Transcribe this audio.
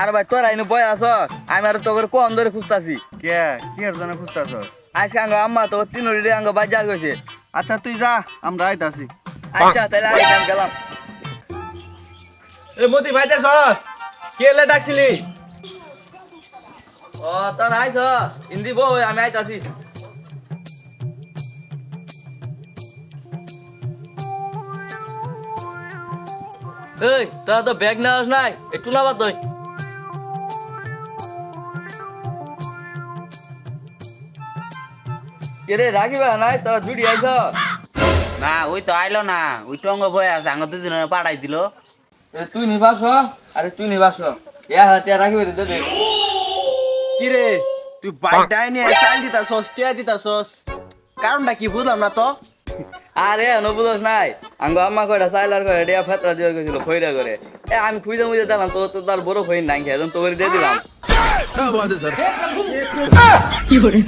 আরে ভাই তোর আইনে বয় আস আমি আর তোর কোন ধরে খুঁজতাছি কে কি এর জন্য খুঁজতাছ? আজকে আঙ্গ আম্মা তো তিনটি আঙ্গ বাজার গেছে। আচ্ছা তুই যা, আমরা আইতাছি। আচ্ছা তাহলে আমি গেলাম। এ মতি ভাইতে সর কে এলে ডাকছিলি? ও তোর আইস ইন্দি বই আমি আইতাছি। এই তোরা তো ব্যাগ নেওয়াস নাই, একটু নাবা তুই। কে রে রাখিবা নাই তোরা জুড়ি আইস? না ওই তো আইলো না, ওই টঙ্গ বয়ে আছে আঙ্গ দুজনে পাঠাই দিল। তুই নিবাস আরে তুই নিবাস হাতে রাখিবে দে দে। কি রে তুই বাইকটাই নিয়ে চাল দিতাছস, টিয়া দিতাছস, কারণটা কি বুঝলাম না তো। আরে নবুদস নাই আঙ্গ আম্মা কয়টা চাইলার করে ডিয়া ফেতরা দিয়ে গেছিল খইরা করে। আমি খুঁজে মুজে দিলাম তো তো তার বড় খই নাই খেয়ে তো করে দিয়ে দিলাম। কি করে